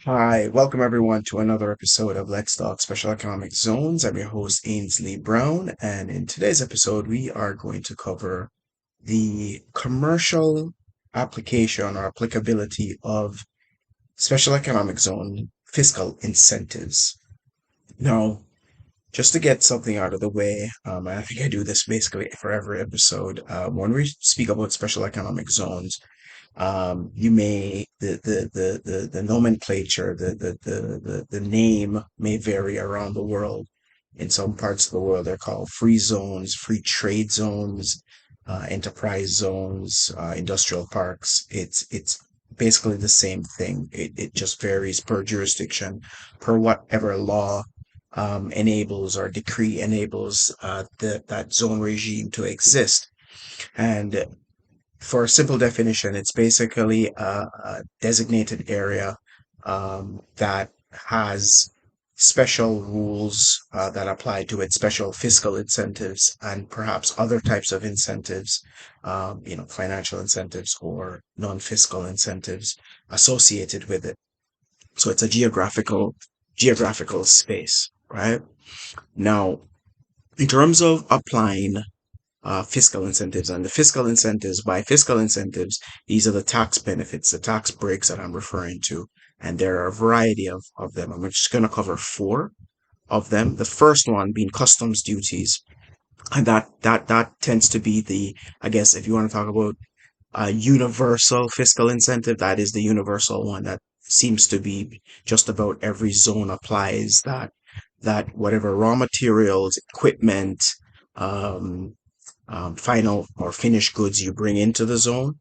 Hi, welcome everyone to another episode of Let's Talk Special Economic Zones. I'm your host, Ainsley Brown, and in today's episode, we are going to cover the commercial application or applicability of special economic zone fiscal incentives. Now, just to get something out of the way, I think I do this basically for every episode. When we speak about special economic zones, you may the nomenclature, the name may vary around the world. In some parts of the world, they're called free zones, free trade zones, enterprise zones, industrial parks. It's basically the same thing. It just varies per jurisdiction, per whatever law enables or decree enables that zone regime to exist. And for a simple definition, it's basically a designated area that has special rules that apply to it, special fiscal incentives, and perhaps other types of incentives, financial incentives or non-fiscal incentives associated with it. So it's a geographical space, right? Now, in terms of applying fiscal incentives. And the fiscal incentives, by fiscal incentives, these are the tax benefits, the tax breaks that I'm referring to. And there are a variety of them. I'm just going to cover four of them. The first one being customs duties. And that tends to be I guess, if you want to talk about a universal fiscal incentive, that is the universal one that seems to be just about every zone applies that whatever raw materials, equipment, um, final or finished goods you bring into the zone,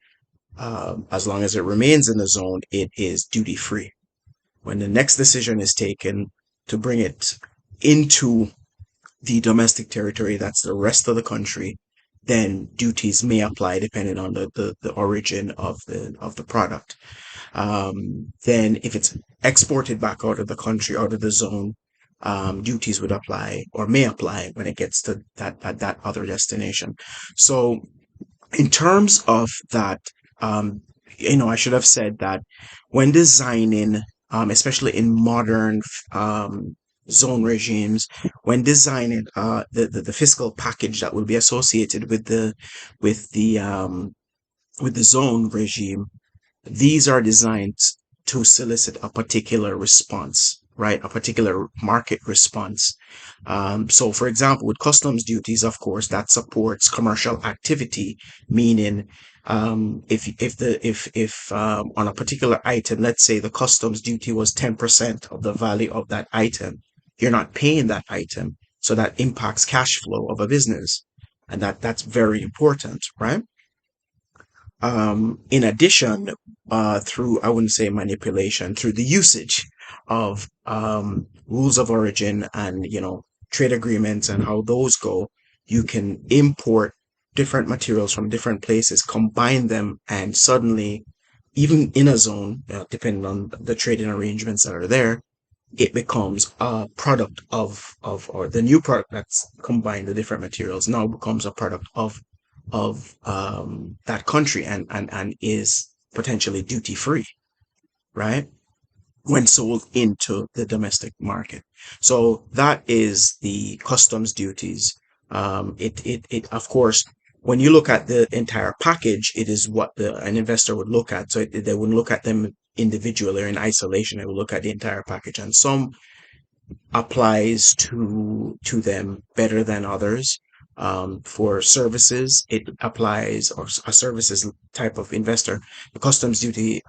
as long as it remains in the zone, it is duty free. When the next decision is taken to bring it into the domestic territory, that's the rest of the country, then duties may apply depending on the origin of the product. Then if it's exported back out of the country, out of the zone, duties would apply or may apply when it gets to that other destination. So in terms of that, I should have said that when designing, especially in modern zone regimes, when designing the fiscal package that will be associated with the um, with the zone regime, these are designed to solicit a particular response, right? A particular market response. So, for example, with customs duties, of course, that supports commercial activity, meaning if on a particular item, let's say the customs duty was 10% of the value of that item, you're not paying that item, so that impacts cash flow of a business, and that's very important, right? In addition, through, I wouldn't say manipulation, through the usage of rules of origin and, trade agreements and how those go, you can import different materials from different places, combine them, and suddenly, even in a zone, depending on the trading arrangements that are there, it becomes a product or the new product that's combined the different materials now becomes a product of that country and is potentially duty free, right? When sold into the domestic market. So that is the customs duties. Of course, when you look at the entire package, it is what an investor would look at. So they wouldn't look at them individually or in isolation. They would look at the entire package, and some applies to them better than others. For services, it applies, or a services type of investor, the customs duty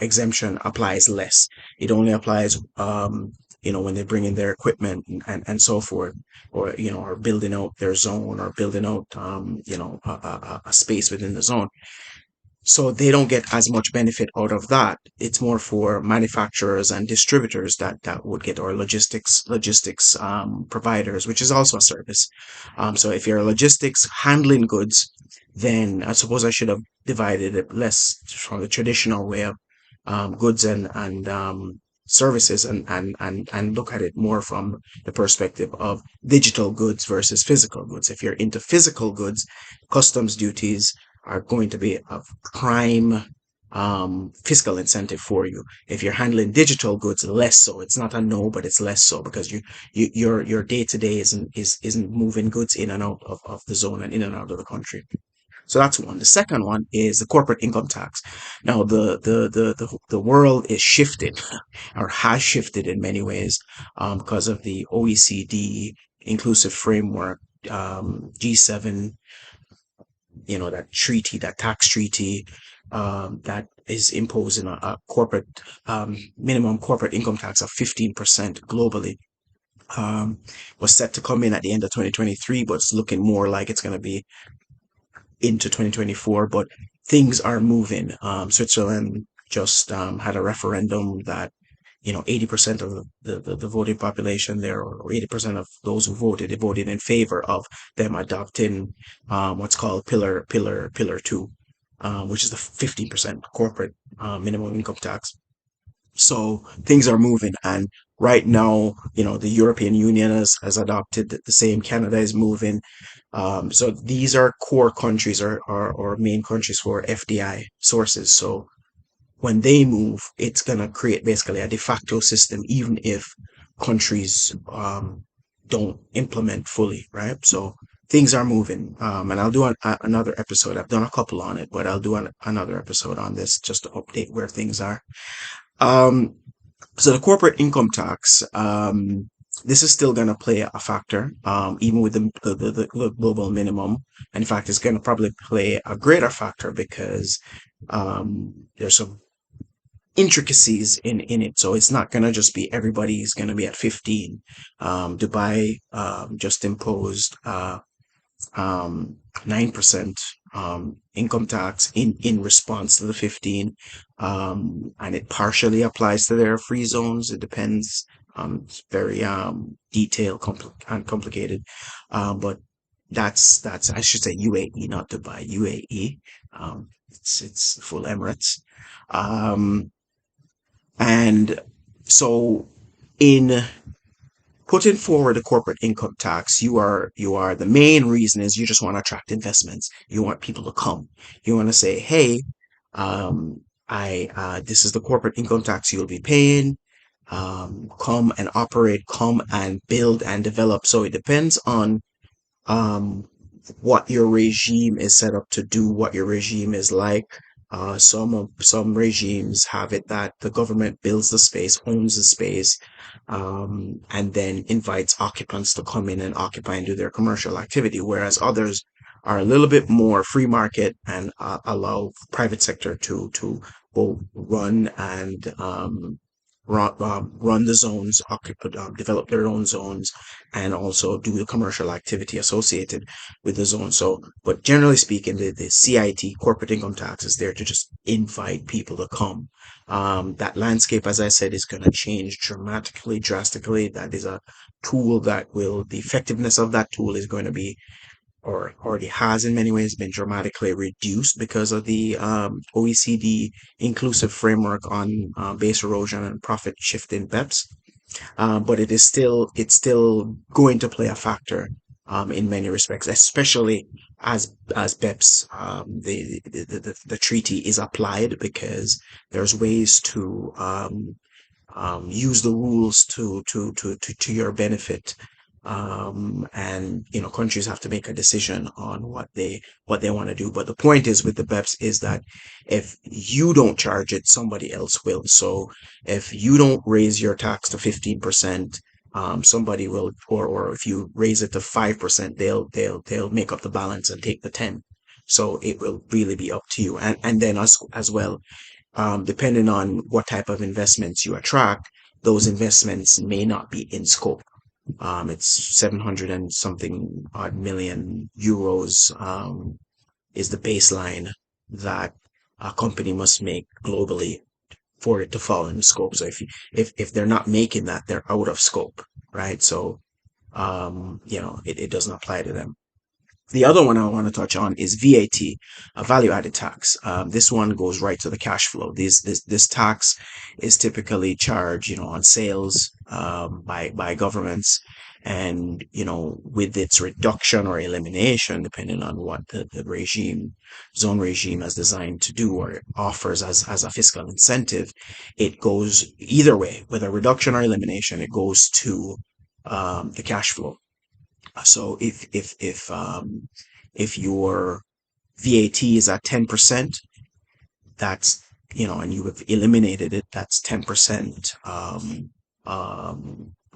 exemption applies less. It only applies, when they bring in their equipment and so forth, or, or building out their zone or building out, a space within the zone. So they don't get as much benefit out of that. It's more for manufacturers and distributors that would get, or logistics providers, which is also a service. So if you're logistics handling goods, then I suppose I should have divided it less from the traditional way of goods and services, and look at it more from the perspective of digital goods versus physical goods. If you're into physical goods, customs duties are going to be of prime fiscal incentive for you. If you're handling digital goods, less so. It's not a no, but it's less so because your day to day isn't moving goods in and out of the zone and in and out of the country. So that's one. The second one is the corporate income tax. Now the world is shifted or has shifted in many ways because of the OECD inclusive framework, G7, that treaty, that tax treaty, that is imposing a corporate minimum corporate income tax of 15% globally. Was set to come in at the end of 2023, but it's looking more like it's going to be into 2024, but things are moving. Switzerland just had a referendum that 80% of the voting population there, or 80% of those who voted, they voted in favor of them adopting what's called pillar two, which is the 15% corporate minimum income tax. So things are moving, and right now, the European Union has adopted the same. Canada is moving. So these are core countries or main countries for FDI sources. So when they move, it's gonna create basically a de facto system, even if countries don't implement fully, right? So things are moving, and I'll do another episode. I've done a couple on it, but I'll do another episode on this just to update where things are. Um, so the corporate income tax, this is still going to play a factor, even with the global minimum. And in fact, it's going to probably play a greater factor because there's some intricacies in it. So it's not going to just be everybody's going to be at 15. Dubai just imposed 9% income tax in response to the 15, and it partially applies to their free zones. It depends. It's very detailed and complicated, but that's I should say UAE, not Dubai. UAE. It's full Emirates, and so in putting forward a corporate income tax, you are the main reason is you just want to attract investments. You want people to come. You want to say, hey, I this is the corporate income tax you'll be paying. Come and operate, come and build and develop. So it depends on um, what your regime is set up to do, what your regime is like. Some regimes have it that the government builds the space, owns the space, and then invites occupants to come in and occupy and do their commercial activity. Whereas others are a little bit more free market and allow private sector to both run and run the zones, occupy, develop their own zones, and also do the commercial activity associated with the zone. So, but generally speaking, the CIT, corporate income tax, is there to just invite people to come. That landscape, as I said, is going to change dramatically, drastically. That is a tool that the effectiveness of that tool is going to be, or already has in many ways been dramatically reduced because of the OECD inclusive framework on base erosion and profit shifting BEPS. But it's still going to play a factor in many respects, especially as BEPS, the treaty is applied, because there's ways to use the rules to your benefit. And countries have to make a decision on what they want to do. But the point is with the BEPS is that if you don't charge it, somebody else will. So if you don't raise your tax to 15%, somebody will, or if you raise it to 5%, they'll make up the balance and take the 10. So it will really be up to you. And then as well, depending on what type of investments you attract, those investments may not be in scope. It's 700 and something odd million euros is the baseline that a company must make globally for it to fall in the scope. So if they're not making that, they're out of scope, right? So it doesn't apply to them. The other one I want to touch on is VAT, a value added tax. This one goes right to the cash flow. This tax is typically charged, on sales by governments, And, with its reduction or elimination, depending on what the zone regime is designed to do or offers as a fiscal incentive, it goes either way, whether reduction or elimination, it goes to the cash flow. So if your VAT is at 10%, that's, and you have eliminated it, that's 10%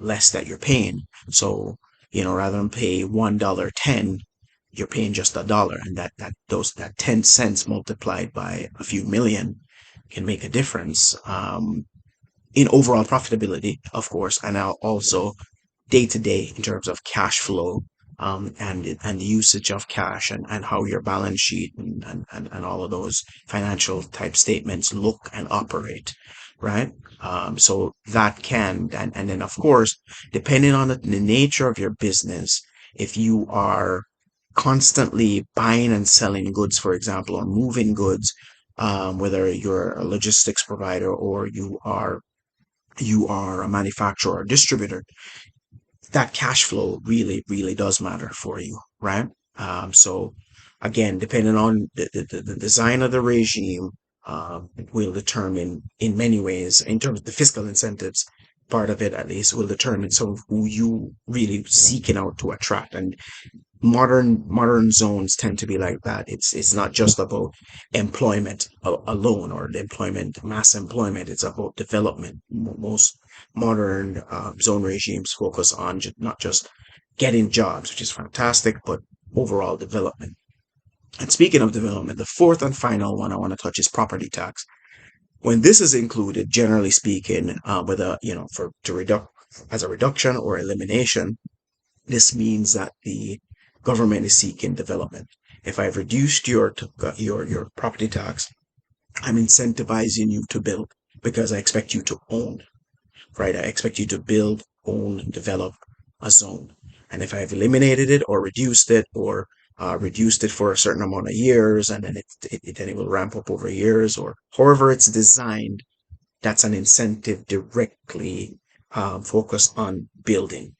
less that you're paying. So, rather than pay $1.10, you're paying just $1. And that 10 cents multiplied by a few million can make a difference in overall profitability, of course, and now also day to day in terms of cash flow, and the usage of cash, and how your balance sheet and all of those financial type statements look and operate, right? So that can, and then of course, depending on the nature of your business, if you are constantly buying and selling goods, for example, or moving goods, whether you're a logistics provider or you are a manufacturer or distributor, that cash flow really, really does matter for you, right? So again, depending on the design of the regime, it will determine in many ways, in terms of the fiscal incentives, part of it at least will determine some of who you really seeking out to attract. And modern zones tend to be like that. It's not just about employment alone, or the employment, mass employment. It's about development. Most modern zone regimes focus on not just getting jobs, which is fantastic, but overall development. And speaking of development, the fourth and final one I want to touch is property tax. When this is included, generally speaking, whether for to reduce as a reduction or elimination, this means that the government is seeking development. If I've reduced your property tax, I'm incentivizing you to build because I expect you to own, right? I expect you to build, own, develop a zone. And if I've eliminated it or reduced it for a certain amount of years, and then then it will ramp up over years, or however it's designed, that's an incentive directly focused on building,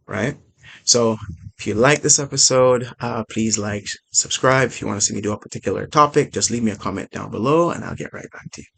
right? So if you like this episode, please like, subscribe. If you want to see me do a particular topic, just leave me a comment down below and I'll get right back to you.